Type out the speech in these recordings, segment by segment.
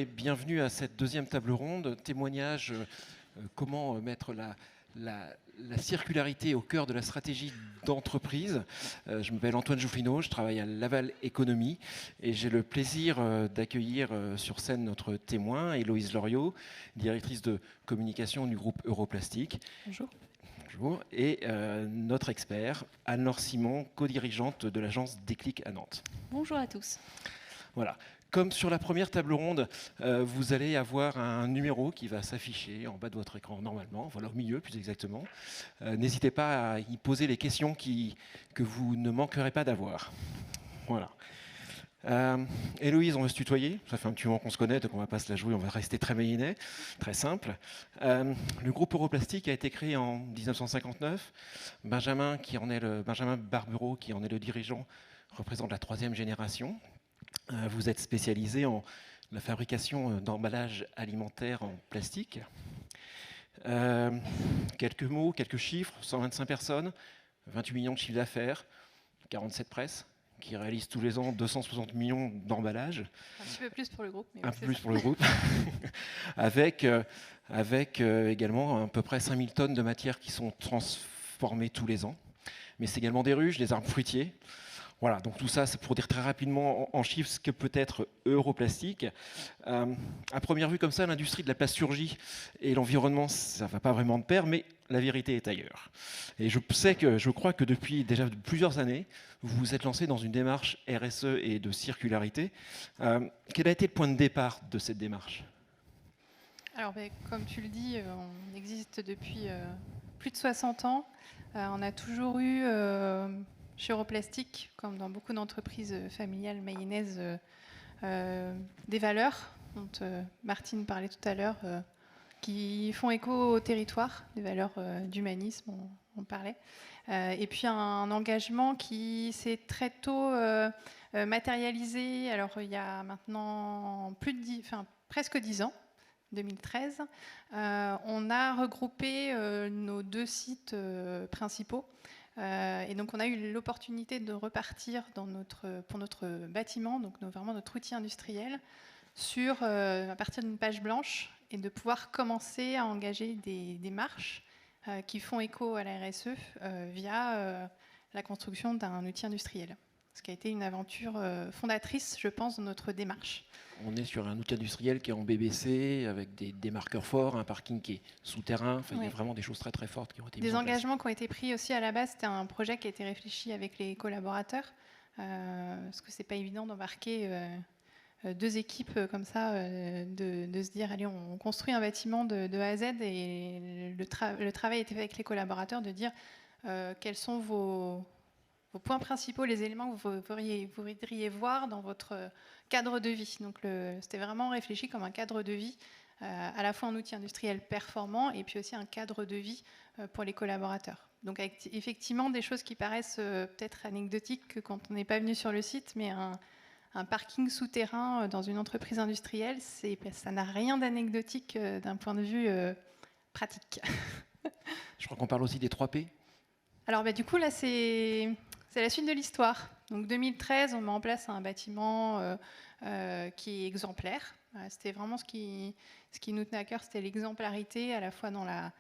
et bienvenue à cette deuxième table ronde, témoignage, comment mettre la circularité au cœur de la stratégie d'entreprise. Je m'appelle Antoine Joufflino, je travaille à Laval Économie et j'ai le plaisir d'accueillir sur scène notre témoin, Héloïse Loriot, directrice de communication du groupe Europlastic. Bonjour. Bonjour. Et notre expert, Anne-Laure Simon, co-dirigeante de l'agence Déclic à Nantes. Bonjour à tous. Voilà. Comme sur la première table ronde, vous allez avoir un numéro qui va s'afficher en bas de votre écran normalement, voilà au milieu plus exactement. N'hésitez pas à y poser les questions que vous ne manquerez pas d'avoir. Voilà. Héloïse, on va se tutoyer. Ça fait un petit moment qu'on se connaît, donc on ne va pas se la jouer, on va rester très mayennais, très simple. Le groupe Europlastic a été créé en 1959. Benjamin Barbureau, qui en est le dirigeant, représente la 3e génération. Vous êtes spécialisé en la fabrication d'emballages alimentaires en plastique. Quelques mots, quelques chiffres, 125 personnes, 28 millions de chiffre d'affaires, 47 presses, qui réalisent tous les ans 260 millions d'emballages. Un petit peu plus pour le groupe. Mais un peu plus pour le groupe. avec également à peu près 5000 tonnes de matières qui sont transformées tous les ans. Mais c'est également des ruches, des arbres fruitiers. Voilà, donc tout ça, c'est pour dire très rapidement en chiffres ce que peut être Europlastic. À première vue, comme ça, l'industrie de la plasturgie et l'environnement, ça ne va pas vraiment de pair, mais la vérité est ailleurs. Et je crois que depuis déjà plusieurs années, vous vous êtes lancé dans une démarche RSE et de circularité. Quel a été le point de départ de cette démarche ? Alors, comme tu le dis, on existe depuis plus de 60 ans. On a toujours eu... chez Europlastic, comme dans beaucoup d'entreprises familiales mayennaises, des valeurs dont Martine parlait tout à l'heure, qui font écho au territoire, des valeurs d'humanisme, on parlait. Et puis un engagement qui s'est très tôt matérialisé. Alors il y a maintenant presque 10 ans, 2013, on a regroupé nos 2 sites principaux. Et donc on a eu l'opportunité de repartir pour notre bâtiment, donc vraiment notre outil industriel, à partir d'une page blanche et de pouvoir commencer à engager des démarches qui font écho à la RSE via la construction d'un outil industriel. Ce qui a été une aventure fondatrice, je pense, de notre démarche. On est sur un outil industriel qui est en BBC, avec des marqueurs forts, un parking qui est souterrain. Enfin, il y a vraiment des choses très très fortes qui ont été mises en place. Des engagements qui ont été pris aussi à la base. C'était un projet qui a été réfléchi avec les collaborateurs, parce que c'est pas évident d'embarquer 2 équipes comme ça, de se dire allez, on construit un bâtiment de A à Z, et le travail a été fait avec les collaborateurs de dire quels sont vos points principaux, les éléments que vous voudriez voir dans votre cadre de vie. Donc c'était vraiment réfléchi comme un cadre de vie, à la fois un outil industriel performant et puis aussi un cadre de vie pour les collaborateurs. Donc avec effectivement des choses qui paraissent peut-être anecdotiques quand on n'est pas venu sur le site, mais un parking souterrain dans une entreprise industrielle, ça n'a rien d'anecdotique d'un point de vue pratique. Je crois qu'on parle aussi des 3P. Alors du coup là c'est la suite de l'histoire. Donc 2013, on met en place un bâtiment qui est exemplaire. C'était vraiment ce qui nous tenait à cœur, c'était l'exemplarité, à la fois dans la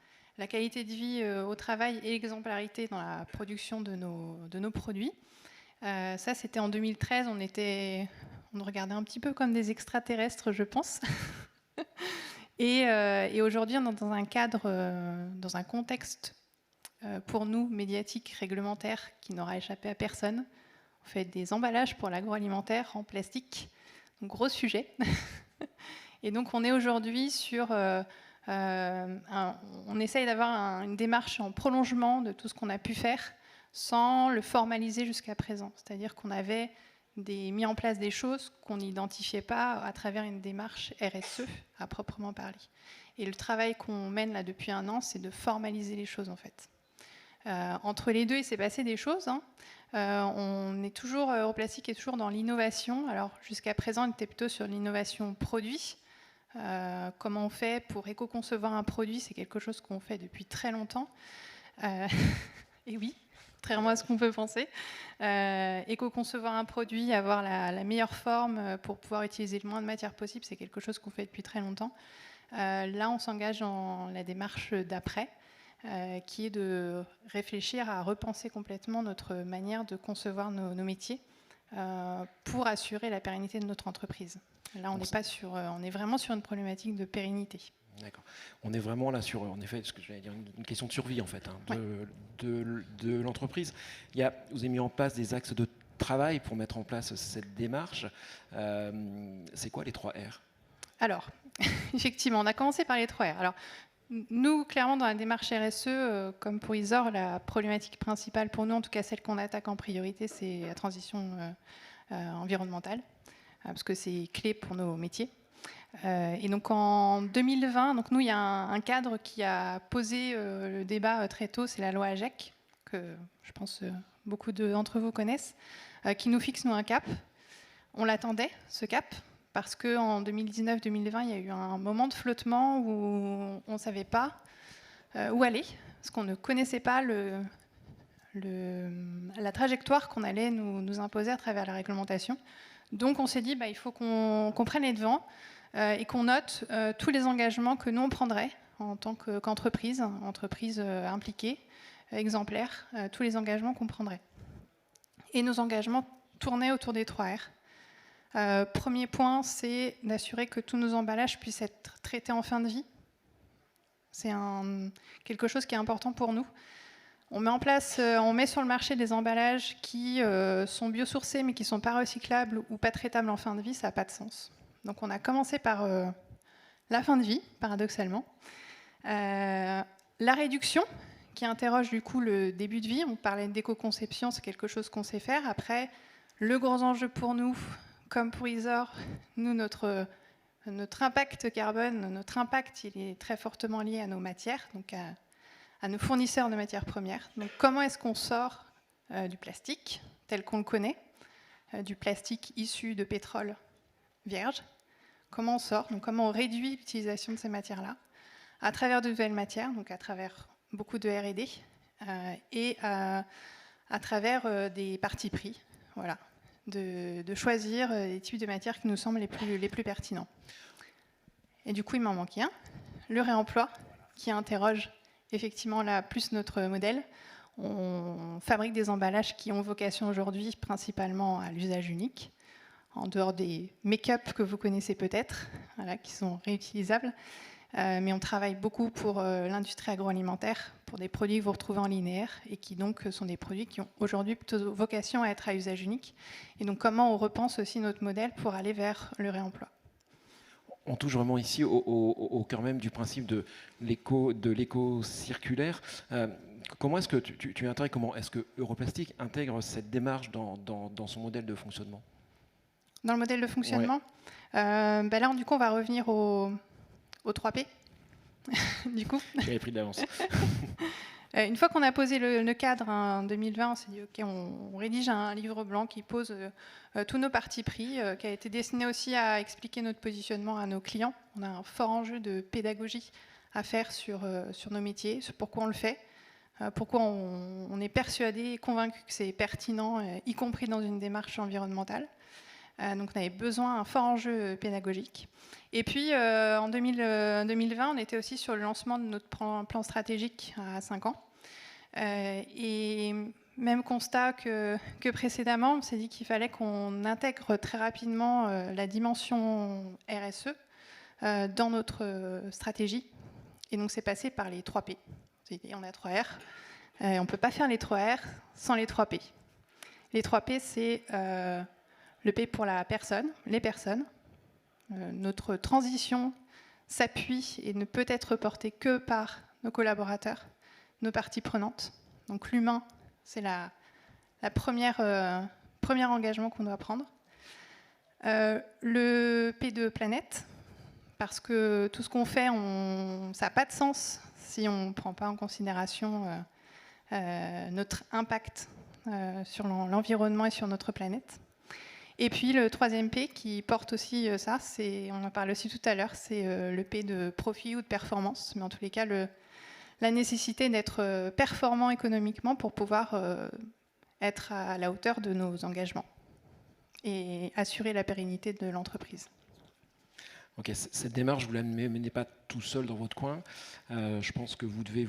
qualité de vie au travail et l'exemplarité dans la production de nos produits. Ça, c'était en 2013. On nous regardait un petit peu comme des extraterrestres, je pense. Et aujourd'hui, on est dans un cadre, dans un contexte pour nous, médiatique, réglementaire, qui n'aura échappé à personne. On fait des emballages pour l'agroalimentaire en plastique, donc gros sujet. Et donc on est aujourd'hui sur... on essaye d'avoir une démarche en prolongement de tout ce qu'on a pu faire sans le formaliser jusqu'à présent. C'est-à-dire qu'on avait mis en place des choses qu'on n'identifiait pas à travers une démarche RSE à proprement parler. Et le travail qu'on mène là depuis 1 an, c'est de formaliser les choses en fait. Entre les deux, il s'est passé des choses. Europlastic est toujours dans l'innovation. Alors jusqu'à présent, on était plutôt sur l'innovation produit. Comment on fait pour éco-concevoir un produit, c'est quelque chose qu'on fait depuis très longtemps. Et oui, contrairement à ce qu'on peut penser. Éco-concevoir un produit, avoir la meilleure forme pour pouvoir utiliser le moins de matière possible, c'est quelque chose qu'on fait depuis très longtemps. Là, on s'engage dans la démarche d'après, qui est de réfléchir à repenser complètement notre manière de concevoir nos métiers pour assurer la pérennité de notre entreprise. Là, on est vraiment sur une problématique de pérennité. D'accord. On est vraiment là sur, en effet, ce que j'allais dire, une question de survie en fait, de l'entreprise. Vous avez mis en place des axes de travail pour mettre en place cette démarche. C'est quoi les 3 R? Alors, effectivement, on a commencé par les 3 R. Alors, nous, clairement, dans la démarche RSE, comme pour Isor, la problématique principale pour nous, en tout cas celle qu'on attaque en priorité, c'est la transition environnementale, parce que c'est clé pour nos métiers. Et donc en 2020, donc nous, il y a un cadre qui a posé le débat très tôt, c'est la loi AGEC, que je pense beaucoup d'entre vous connaissent, qui nous fixe nous un cap. On l'attendait, ce cap, parce qu'en 2019-2020, il y a eu un moment de flottement où on ne savait pas où aller, parce qu'on ne connaissait pas la trajectoire qu'on allait nous imposer à travers la réglementation. Donc on s'est dit, il faut qu'on prenne les devants et qu'on note tous les engagements que nous, on prendrait en tant qu'entreprise, entreprise impliquée, exemplaire, tous les engagements qu'on prendrait. Et nos engagements tournaient autour des 3 R. Premier point, c'est d'assurer que tous nos emballages puissent être traités en fin de vie. C'est quelque chose qui est important pour nous. On met sur le marché des emballages qui sont biosourcés mais qui ne sont pas recyclables ou pas traitables en fin de vie, ça n'a pas de sens. Donc on a commencé par la fin de vie, paradoxalement. La réduction, qui interroge du coup le début de vie. On parlait d'éco-conception, c'est quelque chose qu'on sait faire. Après, le gros enjeu pour nous, comme pour Isor, nous, notre impact carbone, notre impact, il est très fortement lié à nos matières, donc à nos fournisseurs de matières premières. Donc comment est-ce qu'on sort du plastique tel qu'on le connaît, du plastique issu de pétrole vierge? Comment on sort, donc comment on réduit l'utilisation de ces matières-là à travers de nouvelles matières, donc à travers beaucoup de R&D et à travers des partis pris, voilà, de choisir les types de matières qui nous semblent les plus pertinents. Et du coup, il m'en manque un, le réemploi, qui interroge effectivement là plus notre modèle. On fabrique des emballages qui ont vocation aujourd'hui principalement à l'usage unique, en dehors des make-up que vous connaissez peut-être, voilà, qui sont réutilisables. Mais on travaille beaucoup pour l'industrie agroalimentaire, pour des produits que vous retrouvez en linéaire et qui donc sont des produits qui ont aujourd'hui plutôt vocation à être à usage unique. Et donc comment on repense aussi notre modèle pour aller vers le réemploi. On touche vraiment ici au cœur même du principe de l'éco circulaire. Comment est-ce que tu intègres, comment est-ce que Europlastic intègre cette démarche dans son modèle de fonctionnement? Dans le modèle de fonctionnement, là, du coup, on va revenir aux 3P. Du coup. J'avais pris de l'avance. Une fois qu'on a posé le cadre en 2020, on s'est dit ok, on rédige un livre blanc qui pose tous nos partis pris, qui a été destiné aussi à expliquer notre positionnement à nos clients. On a un fort enjeu de pédagogie à faire sur nos métiers, sur pourquoi on le fait, pourquoi on est persuadé et convaincu que c'est pertinent, y compris dans une démarche environnementale. Donc on avait besoin d'un fort enjeu pédagogique. Et puis en 2020, on était aussi sur le lancement de notre plan stratégique à 5 ans. Et même constat que précédemment, on s'est dit qu'il fallait qu'on intègre très rapidement la dimension RSE dans notre stratégie. Et donc c'est passé par les 3P. On a 3 R. On ne peut pas faire les 3 R sans les 3P. Les 3P, c'est le P pour la personne, les personnes. Notre transition s'appuie et ne peut être portée que par nos collaborateurs, nos parties prenantes. Donc l'humain, c'est la premier engagement qu'on doit prendre. Le P de planète, parce que tout ce qu'on fait, ça n'a pas de sens si on ne prend pas en considération notre impact sur l'environnement et sur notre planète. Et puis le 3e P qui porte aussi ça, on en parle aussi tout à l'heure, c'est le P de profit ou de performance. Mais en tous les cas, la nécessité d'être performant économiquement pour pouvoir être à la hauteur de nos engagements et assurer la pérennité de l'entreprise. Ok, cette démarche, vous ne la menez pas tout seul dans votre coin. Je pense que vous devez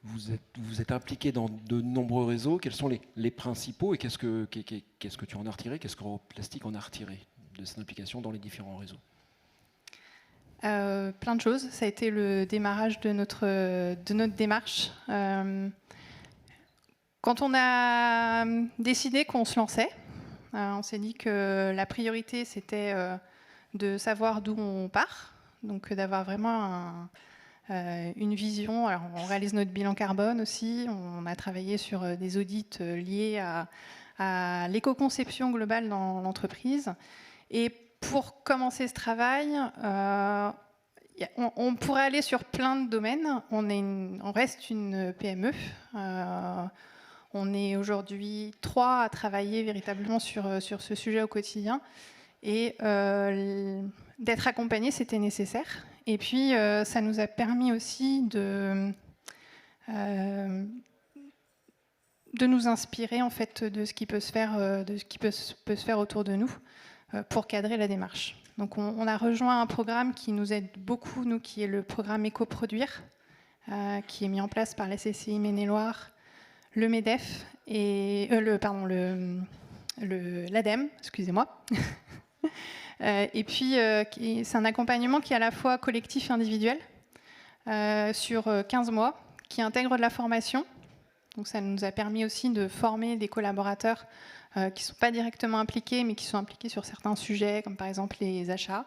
vous êtes impliqué dans de nombreux réseaux. Quels sont les principaux et qu'est-ce que tu en as retiré? Qu'est-ce qu'Europlastic en a retiré de cette implication dans les différents réseaux? Plein de choses. Ça a été le démarrage de notre démarche. Quand on a décidé qu'on se lançait, on s'est dit que la priorité, c'était de savoir d'où on part, donc d'avoir vraiment une vision. Alors, on réalise notre bilan carbone aussi, on a travaillé sur des audits liés à l'éco-conception globale dans l'entreprise. Et pour commencer ce travail, on pourrait aller sur plein de domaines. On reste une PME. On est aujourd'hui 3 à travailler véritablement sur ce sujet au quotidien. Et d'être accompagné, c'était nécessaire. Et puis, ça nous a permis aussi de nous inspirer en fait de ce qui peut se faire autour de nous pour cadrer la démarche. Donc, on a rejoint un programme qui nous aide beaucoup, nous, qui est le programme Éco-Produire, qui est mis en place par la CCI Maine-et-Loire, le MEDEF et l'ADEME, excusez-moi. Et puis, c'est un accompagnement qui est à la fois collectif et individuel sur 15 mois, qui intègre de la formation. Donc, ça nous a permis aussi de former des collaborateurs qui ne sont pas directement impliqués, mais qui sont impliqués sur certains sujets, comme par exemple les achats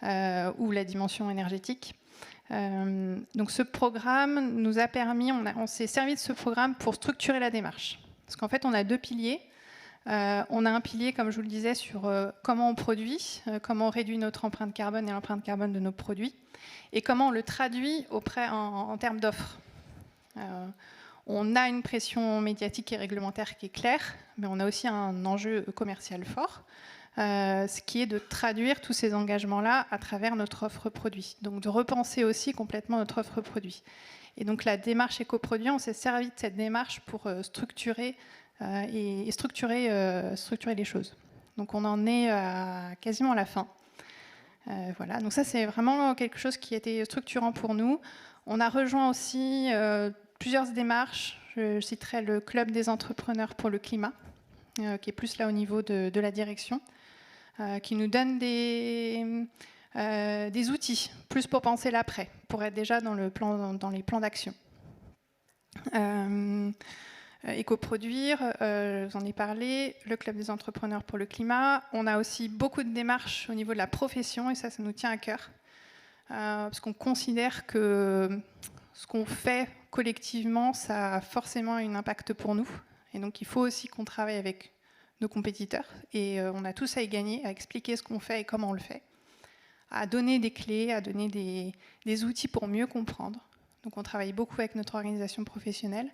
ou la dimension énergétique. Donc, ce programme nous a permis, on s'est servi de ce programme pour structurer la démarche. Parce qu'en fait, on a 2 piliers. On a un pilier, comme je vous le disais, sur comment on produit, comment on réduit notre empreinte carbone et l'empreinte carbone de nos produits, et comment on le traduit en termes d'offres. On a une pression médiatique et réglementaire qui est claire, mais on a aussi un enjeu commercial fort, ce qui est de traduire tous ces engagements-là à travers notre offre produit. Donc de repenser aussi complètement notre offre produit. Et donc la démarche éco-produit, on s'est servi de cette démarche pour structurer les choses. Donc on en est quasiment à la fin. Voilà. Donc ça, c'est vraiment quelque chose qui a été structurant pour nous. On a rejoint aussi plusieurs démarches. Je citerai le Club des entrepreneurs pour le climat, qui est plus là au niveau de la direction, qui nous donne des outils, plus pour penser l'après, pour être déjà dans les plans d'action. Éco-produire, je vous en ai parlé, le Club des entrepreneurs pour le climat. On a aussi beaucoup de démarches au niveau de la profession, et ça nous tient à cœur, parce qu'on considère que ce qu'on fait collectivement, ça a forcément un impact pour nous. Et donc, il faut aussi qu'on travaille avec nos compétiteurs. Et on a tous à y gagner, à expliquer ce qu'on fait et comment on le fait, à donner des clés, à donner des outils pour mieux comprendre. Donc, on travaille beaucoup avec notre organisation professionnelle.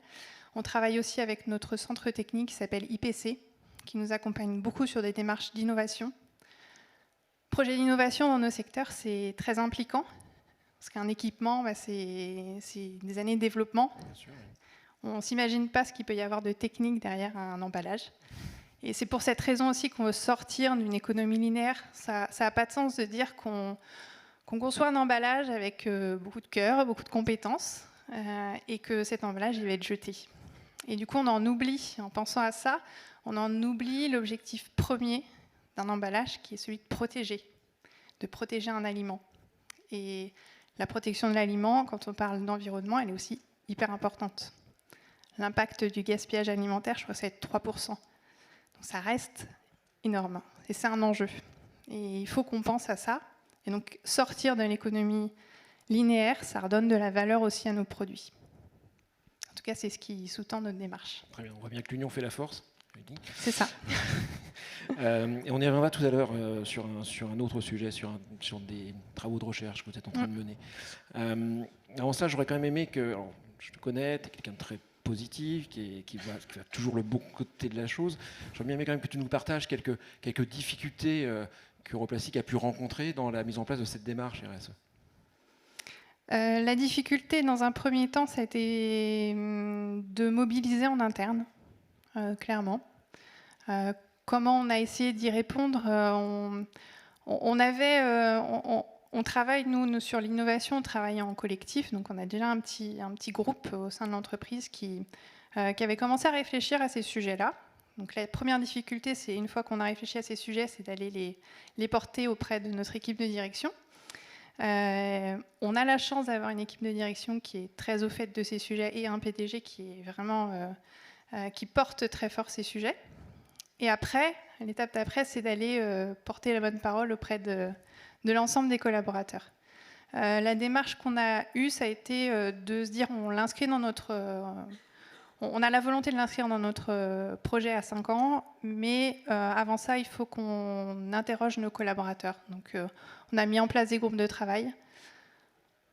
On travaille aussi avec notre centre technique qui s'appelle IPC, qui nous accompagne beaucoup sur des démarches d'innovation. Projet d'innovation dans nos secteurs, c'est très impliquant, parce qu'un équipement, c'est des années de développement. Bien sûr, oui. On ne s'imagine pas ce qu'il peut y avoir de technique derrière un emballage. Et c'est pour cette raison aussi qu'on veut sortir d'une économie linéaire. Ça n'a pas de sens de dire qu'on conçoit un emballage avec beaucoup de cœur, beaucoup de compétences, et que cet emballage il va être jeté. Et du coup, on en oublie, en pensant à ça, on en oublie l'objectif premier d'un emballage qui est celui de protéger un aliment. Et la protection de l'aliment, quand on parle d'environnement, elle est aussi hyper importante. L'impact du gaspillage alimentaire, je crois que ça va être 3%. Donc ça reste énorme. Et c'est un enjeu. Et il faut qu'on pense à ça. Et donc sortir de l'économie linéaire, ça redonne de la valeur aussi à nos produits. En tout cas, c'est ce qui sous-tend notre démarche. Très bien, on voit bien que l'union fait la force. C'est ça. Et on y reviendra tout à l'heure sur un autre sujet, sur des travaux de recherche que vous êtes en train de mener. Avant ça, j'aurais quand même aimé que... Alors, je te connais, tu es quelqu'un de très positif, qui va toujours le bon côté de la chose. J'aurais bien aimé quand même que tu nous partages quelques difficultés qu'Europlastic a pu rencontrer dans la mise en place de cette démarche RSE. La difficulté, dans un premier temps, ça a été de mobiliser en interne, clairement. Comment on a essayé d'y répondre on travaille, nous, sur l'innovation, on travaille en collectif, donc on a déjà un petit groupe au sein de l'entreprise qui avait commencé à réfléchir à ces sujets-là. Donc la première difficulté, c'est une fois qu'on a réfléchi à ces sujets, c'est d'aller les porter auprès de notre équipe de direction. On a la chance d'avoir une équipe de direction qui est très au fait de ces sujets et un PDG qui est vraiment qui porte très fort ces sujets. Et après, l'étape d'après, c'est d'aller porter la bonne parole auprès de l'ensemble des collaborateurs. La démarche qu'on a eue, ça a été de se dire on l'inscrit dans notre... on a la volonté de l'inscrire dans notre projet à 5 ans, mais avant ça, il faut qu'on interroge nos collaborateurs. Donc, on a mis en place des groupes de travail.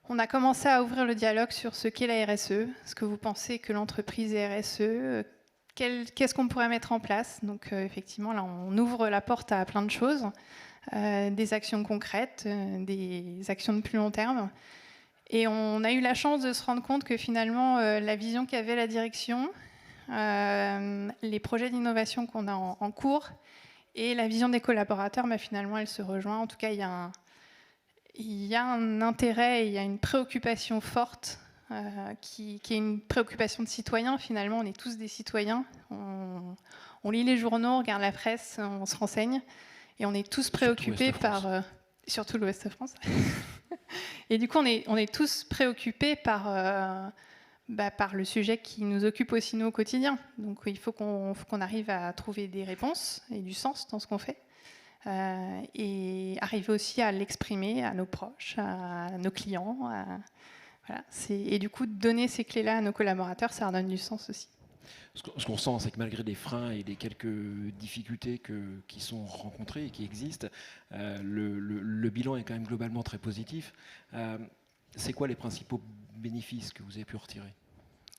On a commencé à ouvrir le dialogue sur ce qu'est la RSE, ce que vous pensez que l'entreprise est RSE, qu'est-ce qu'on pourrait mettre en place. Donc, effectivement, là, on ouvre la porte à plein de choses, des actions concrètes, des actions de plus long terme. Et on a eu la chance de se rendre compte que finalement, la vision qu'avait la direction, les projets d'innovation qu'on a en cours et la vision des collaborateurs, finalement, elle se rejoint. En tout cas, il y a un intérêt, il y a une préoccupation forte qui est une préoccupation de citoyens. Finalement, on est tous des citoyens. On lit les journaux, on regarde la presse, on se renseigne. Et on est tous préoccupés par... surtout l'Ouest de France. Et du coup, on est tous préoccupés par le sujet qui nous occupe aussi nous au quotidien. Donc il faut qu'on arrive à trouver des réponses et du sens dans ce qu'on fait. Et arriver aussi à l'exprimer à nos proches, à nos clients. Voilà. Et du coup, donner ces clés-là à nos collaborateurs, ça leur donne du sens aussi. Ce qu'on sent, c'est que malgré les freins et les quelques difficultés qui sont rencontrées et qui existent, le bilan est quand même globalement très positif. C'est quoi les principaux bénéfices que vous avez pu retirer ?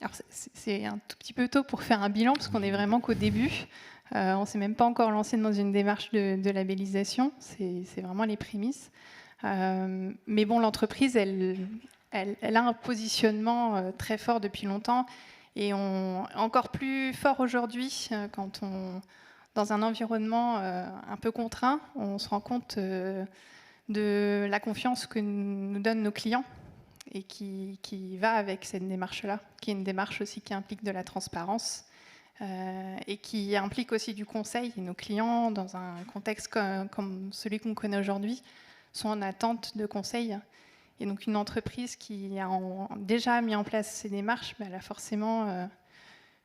Alors c'est un tout petit peu tôt pour faire un bilan, parce qu'on n'est vraiment qu'au début. On ne s'est même pas encore lancé dans une démarche de labellisation. C'est vraiment les prémices. Mais bon, l'entreprise, elle a un positionnement très fort depuis longtemps. Et encore plus fort aujourd'hui, quand dans un environnement un peu contraint, on se rend compte de la confiance que nous donnent nos clients et qui va avec cette démarche-là, qui est une démarche aussi qui implique de la transparence et qui implique aussi du conseil. Et nos clients, dans un contexte comme celui qu'on connaît aujourd'hui, sont en attente de conseils. Et donc une entreprise qui a déjà mis en place ces démarches, elle a forcément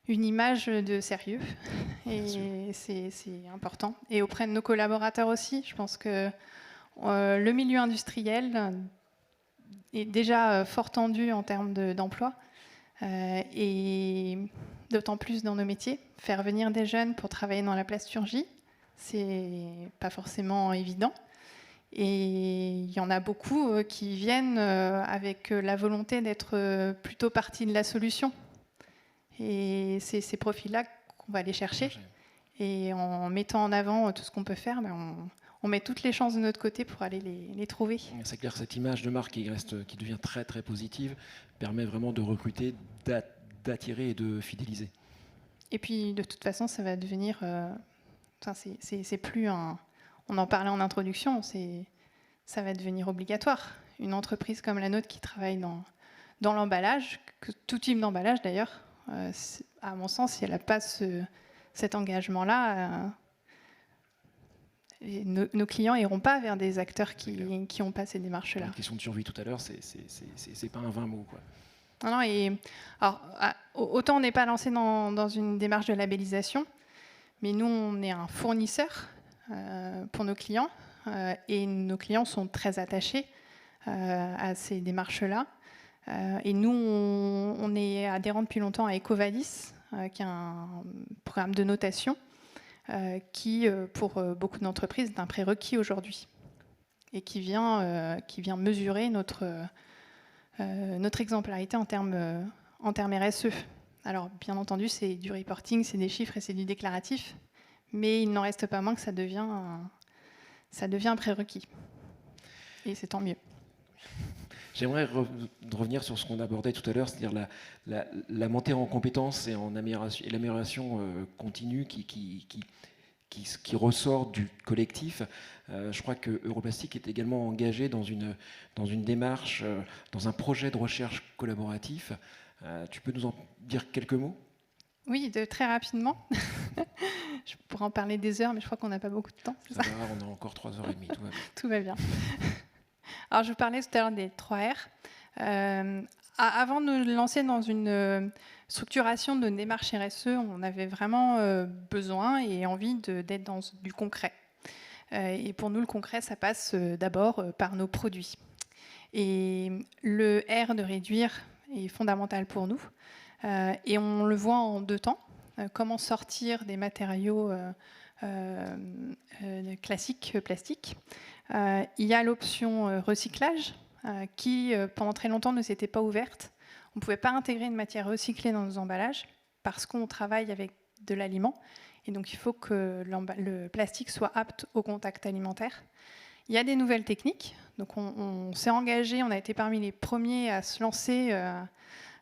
une image de sérieux. Et c'est important. Et auprès de nos collaborateurs aussi, je pense que le milieu industriel est déjà fort tendu en termes d'emploi. Et d'autant plus dans nos métiers. Faire venir des jeunes pour travailler dans la plasturgie, c'est pas forcément évident. Et il y en a beaucoup qui viennent avec la volonté d'être plutôt partie de la solution. Et c'est ces profils-là qu'on va aller chercher. Et en mettant en avant tout ce qu'on peut faire, on met toutes les chances de notre côté pour aller les trouver. C'est clair, cette image de marque qui devient très très positive permet vraiment de recruter, d'attirer et de fidéliser. Et puis de toute façon, ça va devenir... c'est plus un... On en parlait en introduction, ça va devenir obligatoire. Une entreprise comme la nôtre qui travaille dans l'emballage, tout type d'emballage d'ailleurs, à mon sens, si elle n'a pas cet engagement-là, nos clients n'iront pas vers des acteurs qui n'ont pas ces démarches-là. La question de survie tout à l'heure, c'est pas un vain mot, quoi. Non, alors, autant on n'est pas lancé dans une démarche de labellisation, mais nous, on est un fournisseur pour nos clients et nos clients sont très attachés à ces démarches-là. Et nous, on est adhérents depuis longtemps à EcoVadis, qui est un programme de notation qui, pour beaucoup d'entreprises, est un prérequis aujourd'hui et qui vient mesurer notre exemplarité en termes RSE. Alors, bien entendu, c'est du reporting, c'est des chiffres et c'est du déclaratif, mais il n'en reste pas moins que ça devient un prérequis. Et c'est tant mieux. J'aimerais revenir sur ce qu'on abordait tout à l'heure, c'est-à-dire la montée en compétences et l'amélioration continue qui ressort du collectif. Je crois que Europlastic est également engagé dans une démarche, dans un projet de recherche collaboratif. Tu peux nous en dire quelques mots ? Oui, très rapidement. Je pourrais en parler des heures, mais je crois qu'on n'a pas beaucoup de temps. Ça va, on a encore 3h30, tout va bien. Tout va bien. Alors, je vous parlais tout à l'heure des 3 R. Avant de nous lancer dans une structuration de démarche RSE, on avait vraiment besoin et envie d'être dans du concret. Et pour nous, le concret, ça passe d'abord par nos produits. Et le R de réduire est fondamental pour nous. Et on le voit en 2 temps. Comment sortir des matériaux classiques, plastiques. Il y a l'option recyclage qui, pendant très longtemps, ne s'était pas ouverte. On ne pouvait pas intégrer une matière recyclée dans nos emballages parce qu'on travaille avec de l'aliment. Et donc, il faut que le plastique soit apte au contact alimentaire. Il y a des nouvelles techniques. Donc, on s'est engagé, on a été parmi les premiers à se lancer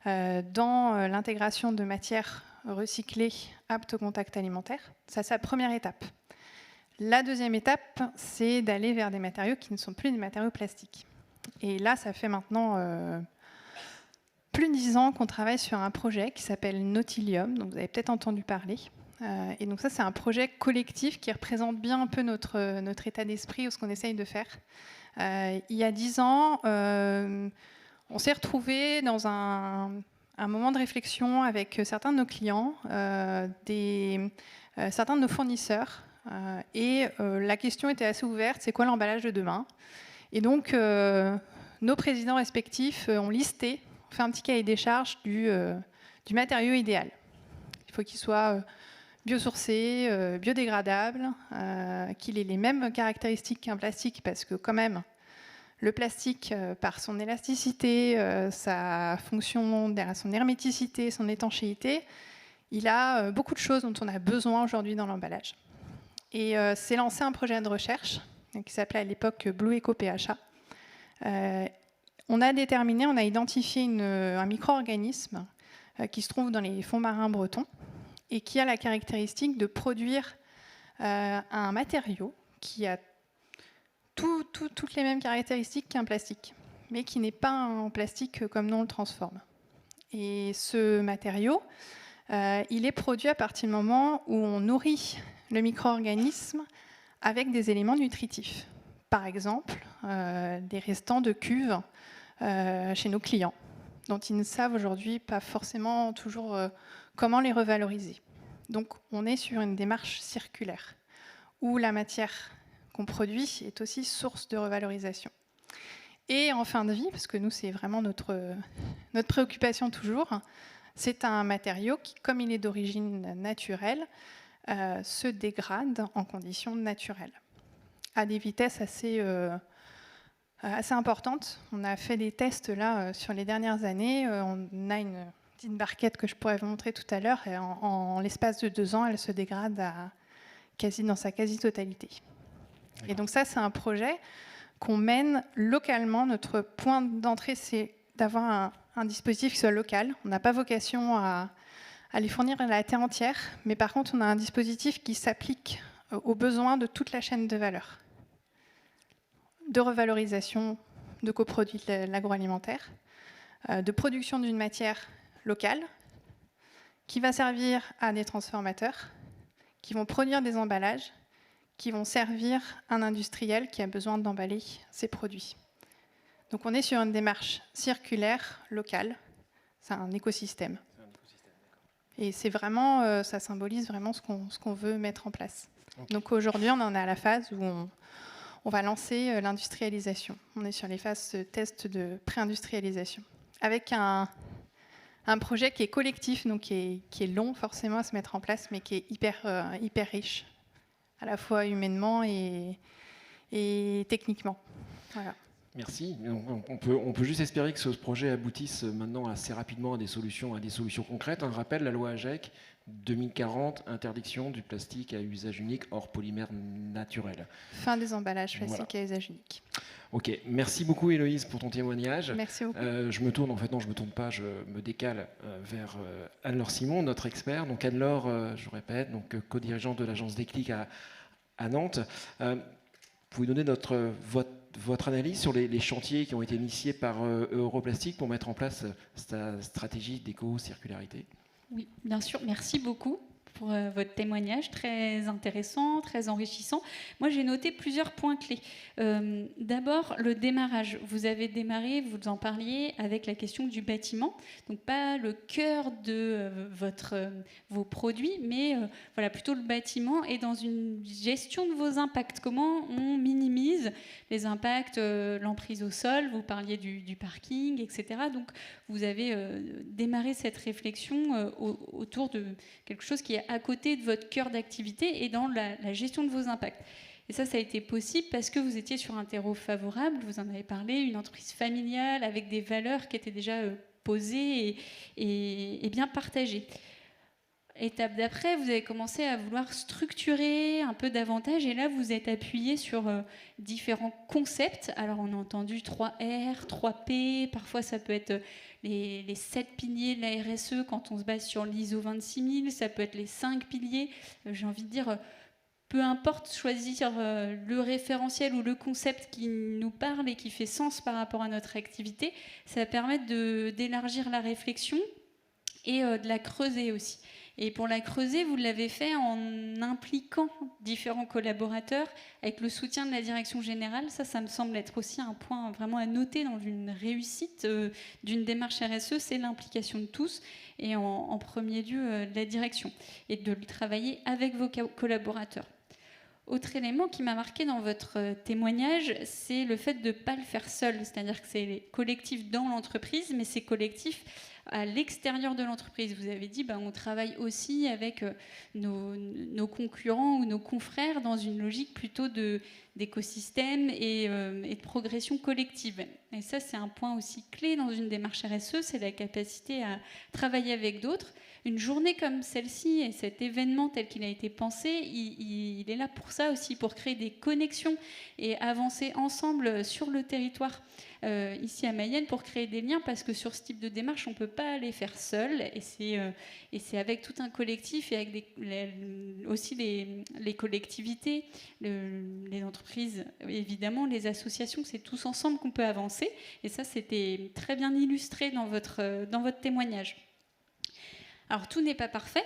dans l'intégration de matières recyclées aptes au contact alimentaire. Ça, c'est la première étape. La deuxième étape, c'est d'aller vers des matériaux qui ne sont plus des matériaux plastiques. Et là, ça fait maintenant plus de 10 ans qu'on travaille sur un projet qui s'appelle Nautilium, donc vous avez peut-être entendu parler. Et donc ça, c'est un projet collectif qui représente bien un peu notre état d'esprit ou ce qu'on essaye de faire. Il y a 10 ans, on s'est retrouvés dans un moment de réflexion avec certains de nos clients, certains de nos fournisseurs, et la question était assez ouverte, c'est quoi l'emballage de demain ? Et donc, nos présidents respectifs ont listé, ont fait un petit cahier des charges du matériau idéal. Il faut qu'il soit biosourcé, biodégradable, qu'il ait les mêmes caractéristiques qu'un plastique, parce que quand même, le plastique, par son élasticité, sa fonction, son herméticité, son étanchéité, il a beaucoup de choses dont on a besoin aujourd'hui dans l'emballage. Et s'est lancé un projet de recherche qui s'appelait à l'époque Blue Eco PHA. On a identifié un micro-organisme qui se trouve dans les fonds marins bretons et qui a la caractéristique de produire un matériau qui a toutes les mêmes caractéristiques qu'un plastique, mais qui n'est pas un plastique comme nous on le transforme. Et ce matériau, il est produit à partir du moment où on nourrit le micro-organisme avec des éléments nutritifs. Par exemple, des restants de cuves chez nos clients, dont ils ne savent aujourd'hui pas forcément toujours comment les revaloriser. Donc on est sur une démarche circulaire, où la matière qu'on produit est aussi source de revalorisation. Et en fin de vie, parce que nous c'est vraiment notre préoccupation toujours, c'est un matériau qui, comme il est d'origine naturelle, se dégrade en conditions naturelles, à des vitesses assez importantes. On a fait des tests là sur les dernières années. On a une petite barquette que je pourrais vous montrer tout à l'heure. Et en l'espace de 2 ans, elle se dégrade dans sa quasi-totalité. Et donc ça, c'est un projet qu'on mène localement. Notre point d'entrée, c'est d'avoir un dispositif qui soit local. On n'a pas vocation à les fournir à la terre entière, mais par contre, on a un dispositif qui s'applique aux besoins de toute la chaîne de valeur, de revalorisation de coproduits de l'agroalimentaire, de production d'une matière locale qui va servir à des transformateurs, qui vont produire des emballages, qui vont servir un industriel qui a besoin d'emballer ses produits. Donc on est sur une démarche circulaire, locale, c'est un écosystème. Et c'est vraiment, ça symbolise vraiment ce qu'on veut mettre en place. Okay. Donc aujourd'hui, on en est à la phase où on va lancer l'industrialisation. On est sur les phases de test de pré-industrialisation, avec un projet qui est collectif, donc qui est long forcément à se mettre en place, mais qui est hyper riche, à la fois humainement et techniquement. Voilà. Merci. On peut juste espérer que ce projet aboutisse maintenant assez rapidement à des solutions concrètes. Un rappel, la loi AGEC 2040, interdiction du plastique à usage unique hors polymère naturel. Fin des emballages plastiques à usage unique. Ok, merci beaucoup Héloïse pour ton témoignage. Merci beaucoup. Je me tourne, en fait non, je me tourne pas, je me décale vers Anne-Laure Simon, notre expert. Donc Anne-Laure, je répète, donc co-dirigeante de l'agence Déclic à Nantes. Pouvez donner votre analyse sur les chantiers qui ont été initiés par Europlastic pour mettre en place cette stratégie d'éco-circularité? Oui, bien sûr. Merci beaucoup pour votre témoignage, très intéressant, très enrichissant. Moi, j'ai noté plusieurs points clés. D'abord, le démarrage. Vous avez démarré, vous en parliez, avec la question du bâtiment. Donc, pas le cœur de vos produits, mais voilà, plutôt le bâtiment et dans une gestion de vos impacts. Comment on minimise les impacts, l'emprise au sol, vous parliez du parking, etc. Donc, vous avez démarré cette réflexion autour de quelque chose qui est à côté de votre cœur d'activité et dans la gestion de vos impacts. Et ça a été possible parce que vous étiez sur un terreau favorable, vous en avez parlé, une entreprise familiale avec des valeurs qui étaient déjà posées et bien partagées. Étape d'après, vous avez commencé à vouloir structurer un peu davantage et là, vous êtes appuyé sur différents concepts. Alors, on a entendu 3R, 3P, parfois ça peut être les 7 piliers de la RSE quand on se base sur l'ISO 26000, ça peut être les 5 piliers. J'ai envie de dire, peu importe choisir le référentiel ou le concept qui nous parle et qui fait sens par rapport à notre activité, ça va permettre d'élargir la réflexion et de la creuser aussi. Et pour la creuser, vous l'avez fait en impliquant différents collaborateurs avec le soutien de la direction générale. Ça me semble être aussi un point vraiment à noter dans une réussite d'une démarche RSE, c'est l'implication de tous et en premier lieu de la direction et de le travailler avec vos collaborateurs. Autre élément qui m'a marqué dans votre témoignage, c'est le fait de ne pas le faire seul. C'est-à-dire que c'est collectif dans l'entreprise, mais c'est collectif à l'extérieur de l'entreprise. Vous avez dit, on travaille aussi avec nos concurrents ou nos confrères dans une logique plutôt d'écosystème et de progression collective. Et ça, c'est un point aussi clé dans une démarche RSE, c'est la capacité à travailler avec d'autres. Une journée comme celle-ci et cet événement tel qu'il a été pensé, il est là pour ça aussi, pour créer des connexions et avancer ensemble sur le territoire ici à Mayenne pour créer des liens, parce que sur ce type de démarche, on ne peut pas les faire seul et c'est avec tout un collectif et avec aussi les collectivités, les entreprises, évidemment, les associations, c'est tous ensemble qu'on peut avancer et ça, c'était très bien illustré dans votre témoignage. Alors, tout n'est pas parfait,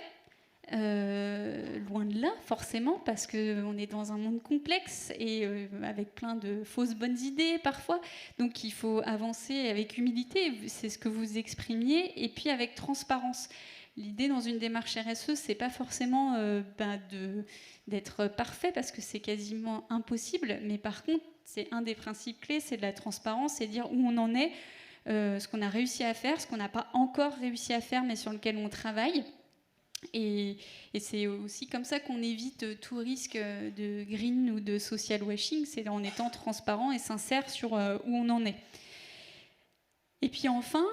loin de là, forcément, parce qu'on est dans un monde complexe et avec plein de fausses bonnes idées, parfois. Donc, il faut avancer avec humilité, c'est ce que vous exprimiez, et puis avec transparence. L'idée dans une démarche RSE, c'est pas forcément d'être parfait, parce que c'est quasiment impossible, mais par contre, c'est un des principes clés, c'est de la transparence, c'est dire où on en est, ce qu'on a réussi à faire, ce qu'on n'a pas encore réussi à faire, mais sur lequel on travaille. Et c'est aussi comme ça qu'on évite tout risque de green ou de social washing, c'est en étant transparent et sincère sur où on en est. Et puis enfin,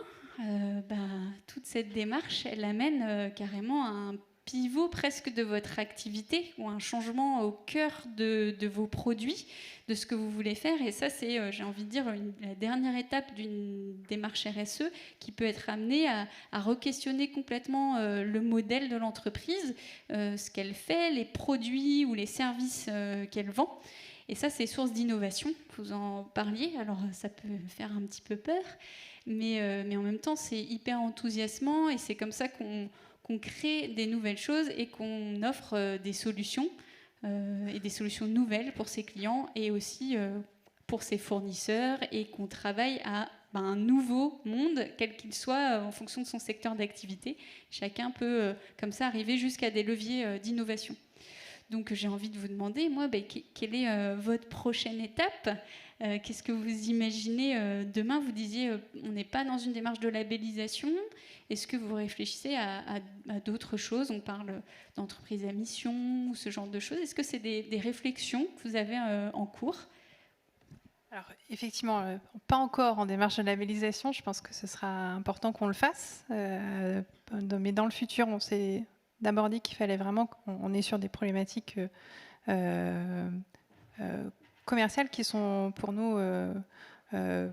toute cette démarche, elle amène carrément à un pivot presque de votre activité ou un changement au cœur de vos produits, de ce que vous voulez faire. Et ça, c'est, j'ai envie de dire, la dernière étape d'une démarche RSE qui peut être amenée à re-questionner complètement le modèle de l'entreprise, ce qu'elle fait, les produits ou les services qu'elle vend. Et ça, c'est source d'innovation. Vous en parliez, alors ça peut faire un petit peu peur, mais en même temps, c'est hyper enthousiasmant et c'est comme ça qu'on crée des nouvelles choses et qu'on offre des solutions et des solutions nouvelles pour ses clients et aussi pour ses fournisseurs et qu'on travaille à un nouveau monde, quel qu'il soit, en fonction de son secteur d'activité. Chacun peut comme ça arriver jusqu'à des leviers d'innovation. Donc j'ai envie de vous demander, moi, quelle est votre prochaine étape ? Qu'est-ce que vous imaginez demain ? Vous disiez, on n'est pas dans une démarche de labellisation. Est-ce que vous réfléchissez à d'autres choses ? On parle d'entreprise à mission ou ce genre de choses. Est-ce que c'est des réflexions que vous avez en cours ? Alors, effectivement, pas encore en démarche de labellisation. Je pense que ce sera important qu'on le fasse. Mais dans le futur, on s'est d'abord dit qu'il fallait vraiment qu'on est sur des problématiques commerciales qui sont pour nous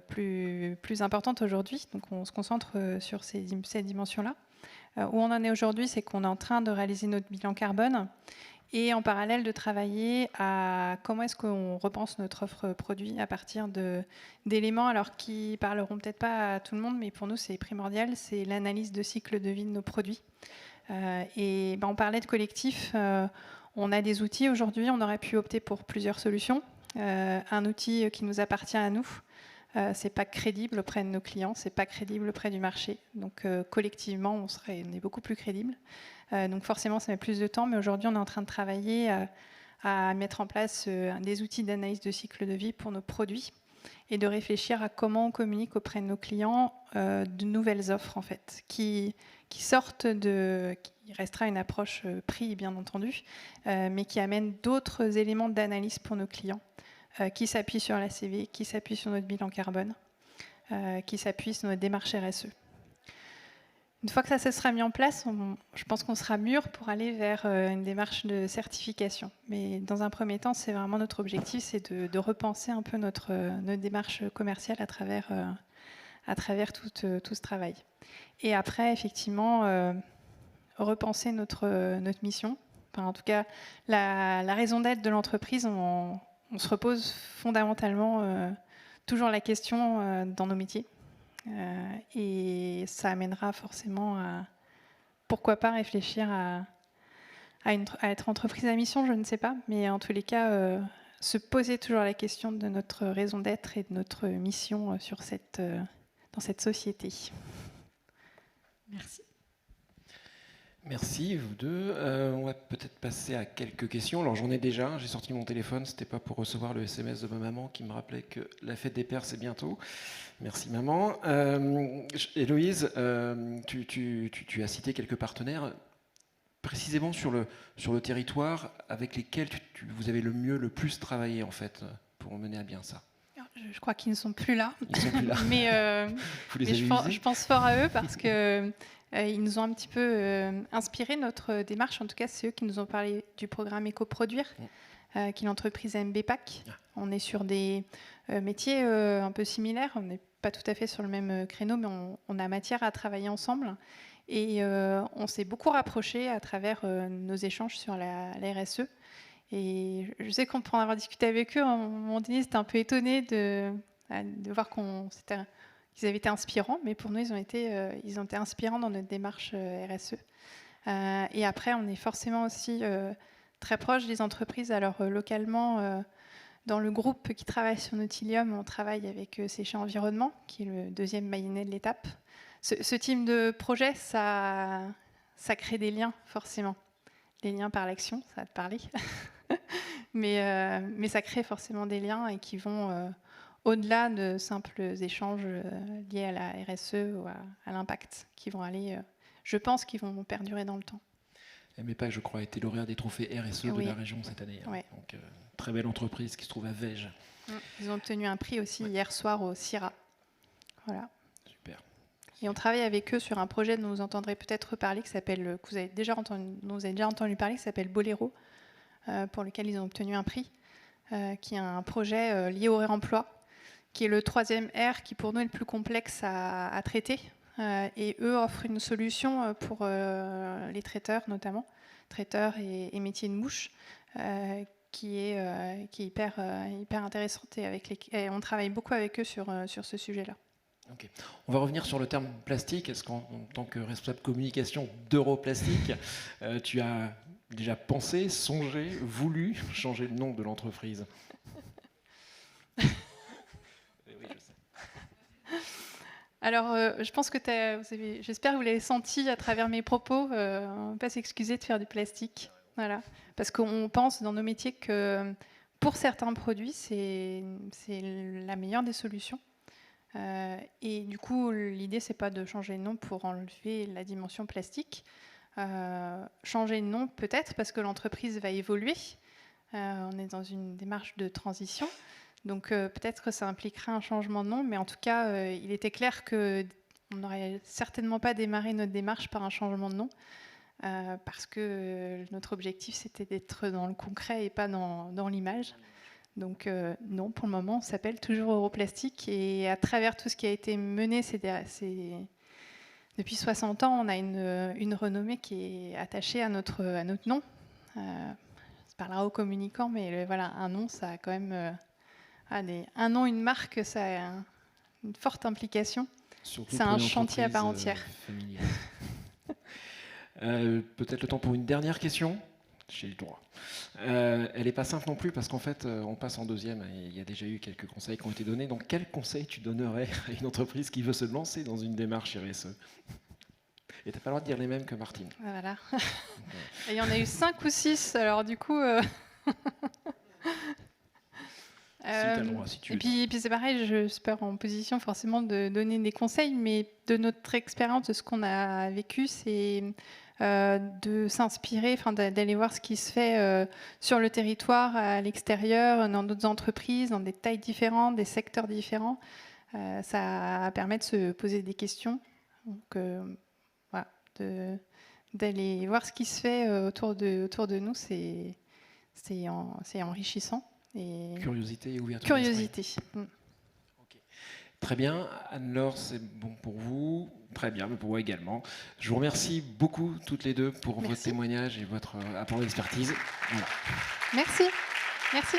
plus importantes aujourd'hui. Donc, on se concentre sur ces dimensions-là. Où on en est aujourd'hui, c'est qu'on est en train de réaliser notre bilan carbone et en parallèle de travailler à comment est-ce qu'on repense notre offre produit à partir d'éléments alors qui parleront peut-être pas à tout le monde, mais pour nous c'est primordial, c'est l'analyse de cycle de vie de nos produits. On parlait de collectif, on a des outils aujourd'hui, on aurait pu opter pour plusieurs solutions. Un outil qui nous appartient à nous, c'est pas crédible auprès de nos clients, c'est pas crédible auprès du marché. Donc collectivement, on est beaucoup plus crédible. Donc forcément, ça met plus de temps, mais aujourd'hui, on est en train de travailler à mettre en place des outils d'analyse de cycle de vie pour nos produits et de réfléchir à comment on communique auprès de nos clients de nouvelles offres en fait, qui sortent qui restera une approche prix bien entendu, mais qui amène d'autres éléments d'analyse pour nos clients, qui s'appuient sur la CV, qui s'appuient sur notre bilan carbone, qui s'appuient sur notre démarche RSE. Une fois que ça se sera mis en place, je pense qu'on sera mûr pour aller vers une démarche de certification. Mais dans un premier temps, c'est vraiment notre objectif, c'est de repenser un peu notre démarche commerciale à travers tout ce travail. Et après, effectivement, repenser notre mission. Enfin, en tout cas, la raison d'être de l'entreprise, on se repose fondamentalement toujours la question dans nos métiers. Et ça amènera forcément à, pourquoi pas, réfléchir à être entreprise à mission, je ne sais pas, mais en tous les cas, se poser toujours la question de notre raison d'être et de notre mission dans cette société. Merci. Merci, vous deux. On va peut-être passer à quelques questions. Alors j'en ai déjà, j'ai sorti mon téléphone, c'était pas pour recevoir le SMS de ma maman qui me rappelait que la fête des pères c'est bientôt. Merci maman. Héloïse, tu as cité quelques partenaires, précisément sur le territoire avec lesquels vous avez le plus travaillé en fait pour mener à bien ça. Je crois qu'ils ne sont plus là. Ils sont plus là. mais je pense fort à eux parce que ils nous ont un petit peu inspiré notre démarche. En tout cas, c'est eux qui nous ont parlé du programme Éco-Produire, qui est l'entreprise MBPAC. On est sur des métiers un peu similaires. On n'est pas tout à fait sur le même créneau, mais on a matière à travailler ensemble. Et on s'est beaucoup rapprochés à travers nos échanges sur la RSE. Et je sais qu'on pourrait en avoir discuté avec eux. À un moment donné, c'était un peu étonné de voir qu'ils avaient été inspirants, mais pour nous, ils ont été inspirants dans notre démarche RSE. Et après, on est forcément aussi très proche des entreprises. Alors, localement, dans le groupe qui travaille sur Nautilium, on travaille avec Séché Environnement, qui est le deuxième maillonet de l'étape. Ce type de projet, ça crée des liens, forcément. Des liens par l'action, ça va te parler. mais ça crée forcément des liens et qui vont au-delà de simples échanges liés à la RSE ou à l'impact, qui vont aller, je pense, qui vont perdurer dans le temps. MBPAC, je crois, a été lauréat des trophées RSE de la région cette année. Ouais. Donc, très belle entreprise qui se trouve à Vège. Ils ont obtenu un prix aussi hier soir au CIRA. Voilà. Super. Et on travaille avec eux sur un projet dont vous entendrez peut-être parler, dont vous avez déjà entendu parler, qui s'appelle Boléro, pour lequel ils ont obtenu un prix, qui est un projet lié au réemploi, qui est le 3e R, qui pour nous est le plus complexe à traiter. Et eux offrent une solution pour les traiteurs, notamment, traiteurs et métiers de mouche, qui est hyper intéressante. Et on travaille beaucoup avec eux sur ce sujet-là. Okay. On va revenir sur le terme plastique. Est-ce qu'en tant que responsable communication d'Europlastique, tu as déjà pensé, songé, voulu changer le nom de l'entreprise? Oui, je sais. Alors, je pense que j'espère que vous l'avez senti à travers mes propos. On ne va pas s'excuser de faire du plastique. Voilà. Parce qu'on pense dans nos métiers que pour certains produits, c'est la meilleure des solutions. Et du coup, l'idée, c'est pas de changer de nom pour enlever la dimension plastique. Changer de nom, peut-être, parce que l'entreprise va évoluer. On est dans une démarche de transition. Donc peut-être que ça impliquera un changement de nom, mais en tout cas, il était clair qu'on n'aurait certainement pas démarré notre démarche par un changement de nom, parce que notre objectif, c'était d'être dans le concret et pas dans l'image. Donc non, pour le moment, on s'appelle toujours Europlastic, et à travers tout ce qui a été mené depuis 60 ans, on a une renommée qui est attachée à notre nom. Ça parlera aux communicants, mais voilà, un nom, ça a quand même... un nom, une marque, ça a une forte implication. Surtout c'est un chantier à part entière. Peut-être le temps pour une dernière question. J'ai le droit. Elle n'est pas simple non plus parce qu'en fait, on passe en deuxième et il y a déjà eu quelques conseils qui ont été donnés. Donc, quel conseil tu donnerais à une entreprise qui veut se lancer dans une démarche RSE? Et tu n'as pas le droit de dire les mêmes que Martine. Voilà. Il y en a eu 5 ou 6, alors du coup... Et puis c'est pareil, je suis pas en position forcément de donner des conseils, mais de notre expérience, de ce qu'on a vécu, c'est de s'inspirer, d'aller voir ce qui se fait sur le territoire, à l'extérieur, dans d'autres entreprises, dans des tailles différentes, des secteurs différents. Ça permet de se poser des questions. Donc voilà, d'aller voir ce qui se fait autour de nous, c'est enrichissant. Et curiosité et ouverture. Curiosité. Okay. Très bien. Anne-Laure, c'est bon pour vous. Très bien, mais pour moi également. Je vous remercie beaucoup toutes les deux pour votre témoignage et votre apport d'expertise. Voilà. Merci. Merci.